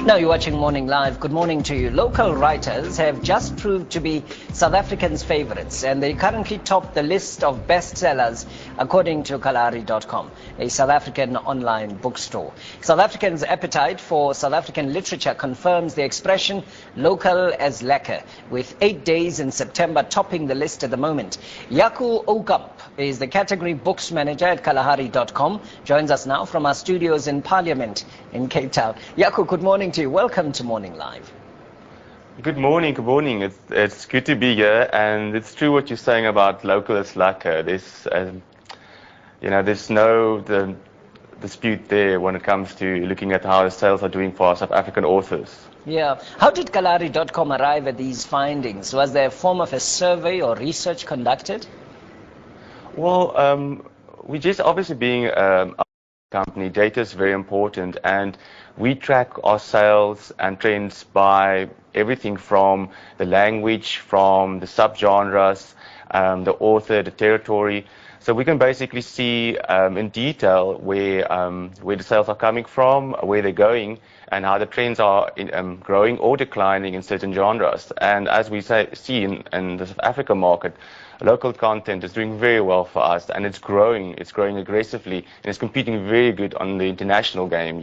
Now you're watching Morning Live. Good morning to you. Local writers have just proved to be South Africans' favorites, and they currently top the list of bestsellers according to Kalahari.com, a South African online bookstore. South Africans' appetite for South African literature confirms the expression local as lekker, with 8 days in September topping the list at the moment. Jaco Aucamp is the category books manager at Kalahari.com, joins us now from our studios in Parliament in Cape Town. Jaco, good morning to you. Welcome to Morning Live. Good morning, good morning. It's good to be here, and it's true what you're saying about local is lekker. There's no dispute there when it comes to looking at how the sales are doing for our South African authors. Yeah. How did Kalahari.com arrive at these findings? Was there a form of a survey or research conducted? Well, we just obviously being a company, data is very important, and we track our sales and trends by everything from the language, from the subgenres, the author, the territory. So we can basically see in detail where the sales are coming from, where they're going, and how the trends are growing or declining in certain genres. And as we see in the South Africa market, local content is doing very well for us, and it's growing aggressively, and it's competing very good on the international game,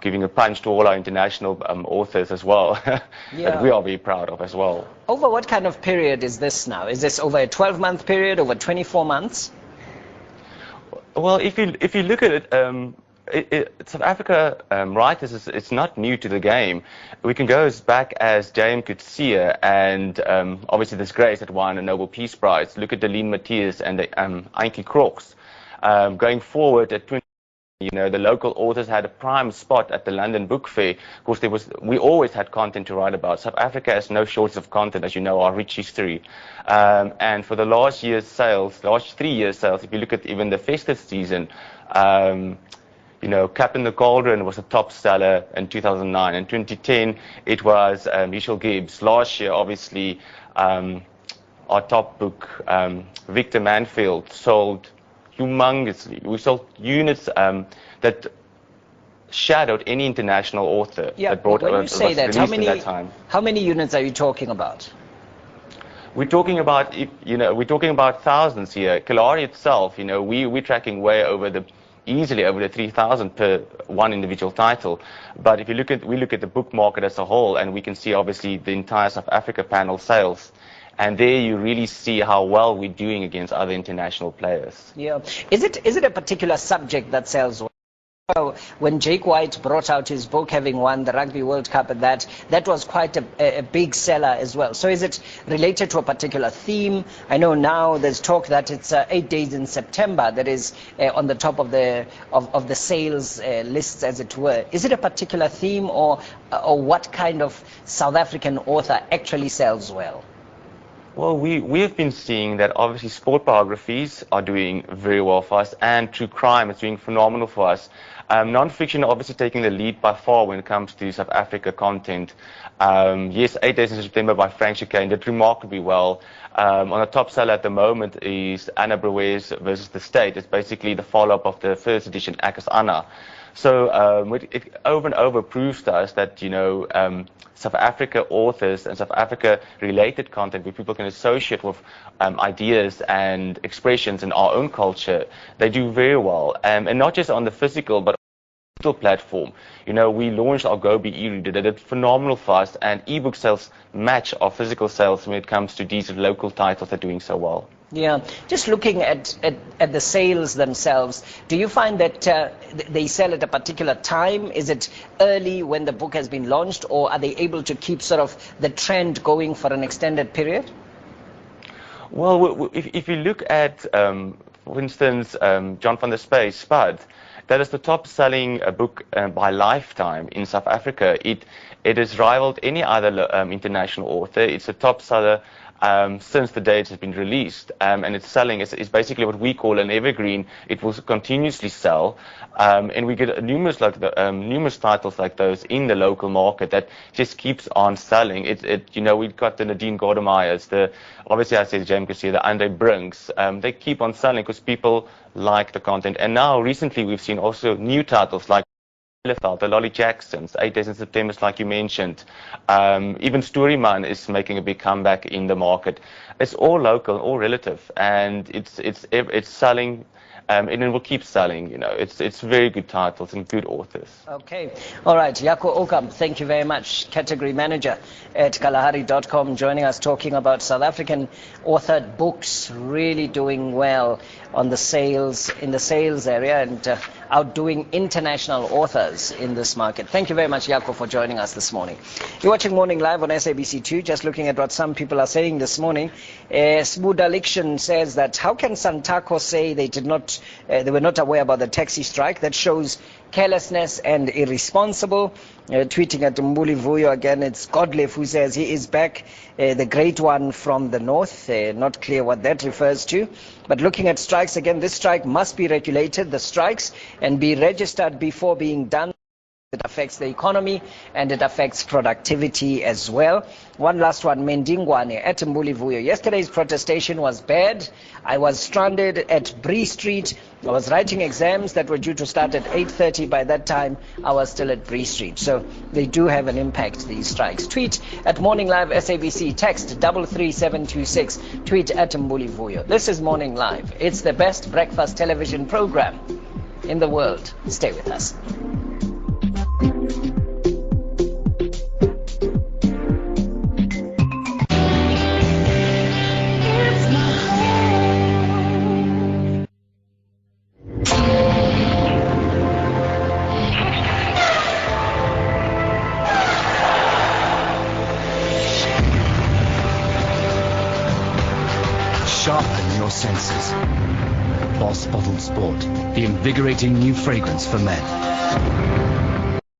giving a punch to all our international authors as well, that we are very proud of as well. Over what kind of period is this now? Is this over a 12-month period, over 24 months? Well, if you look at it, South Africa writers, it's not new to the game. We can go as back as James Coetzee and obviously this Grace that won a Nobel Peace Prize. Look at Deline Matthias and Antjie Kroks. Going forward at 20, the local authors had a prime spot at the London Book Fair. Of course, we always had content to write about. South Africa has no shortage of content, as you know, our rich history. And for the last 3 years' sales, if you look at even the festive season, Cap in the Cauldron was a top seller in 2009. In 2010, it was Michelle Gibbs. Last year, obviously, our top book, Victor Manfield, sold humongously. We sold units that shadowed any international author that brought when you say that, that time. How many units are you talking about? We're talking about thousands here. Kalahari itself, we're tracking easily over the 3,000 per one individual title. But if we look at the book market as a whole, and we can see obviously the entire South Africa panel sales, and there you really see how well we're doing against other international players. Yeah. Is it a particular subject that sells well? When Jake White brought out his book, having won the Rugby World Cup, and that was quite a big seller as well. So is it related to a particular theme? I know now there's talk that it's 8 days in September that is on the top of the sales lists, as it were. Is it a particular theme, or what kind of South African author actually sells well? Well, we have been seeing that obviously sport biographies are doing very well for us, and true crime is doing phenomenal for us. Non-fiction obviously taking the lead by far when it comes to South Africa content. Yes, 8 Days in September by Frank Chicane did remarkably well. On the top seller at the moment is Anna Brewer's versus the State. It's basically the follow-up of the first edition, Akas Anna. So it over and over proves to us that, South Africa authors and South Africa related content where people can associate with ideas and expressions in our own culture, they do very well. And not just on the physical, but platform. We launched our Gobi e-reader that did phenomenal for us, and ebook sales match our physical sales when it comes to these local titles that are doing so well. Yeah, just looking at the sales themselves, do you find that they sell at a particular time? Is it early when the book has been launched, or are they able to keep sort of the trend going for an extended period? Well, if you look at, for instance, John van der Spey's Spud, that is the top-selling book by Lifetime in South Africa. It has rivaled any other international author. It's a top seller since the day it has been released, and it's selling. It's basically what we call an evergreen. It will continuously sell, and we get numerous titles like those in the local market that just keeps on selling. We've got the Nadine Gordemeyers, obviously I said James Coetzee, the Andre Brinks. They keep on selling because people like the content. And now recently we've seen also new titles like The Lolly Jacksons, 8 Days in September, like you mentioned. Even Storyman is making a big comeback in the market. It's all local, all relative, and it's selling, and it will keep selling. You know, it's very good titles and good authors. Okay, all right. Jaco Aucamp, thank you very much. Category manager at Kalahari.com, joining us talking about South African authored books really doing well on the sales in the sales area and outdoing international authors in this market. Thank you very much, Jaco, for joining us this morning. You're watching Morning Live on SABC2. Just looking at what some people are saying this morning. Sbuda Liction says that how can Santaco say they were not aware about the taxi strike? That shows carelessness and irresponsible. Tweeting at Mbuli Vuyo again, it's Godliff who says he is back, the great one from the north. Not clear what that refers to. But looking at strikes again, this strike must be regulated, the strikes, and be registered before being done. It affects the economy and it affects productivity as well. One last one, Mendingwane at Mbuli Vuyo. Yesterday's protestation was bad. I was stranded at Bree Street. I was writing exams that were due to start at 8:30. By that time, I was still at Bree Street. So they do have an impact, these strikes. Tweet at Morning Live SABC. Text 33726. Tweet at Mbuli Vuyo. This is Morning Live. It's the best breakfast television program in the world. Stay with us. Sharpen your senses. Boss Bottled Sport, the invigorating new fragrance for men.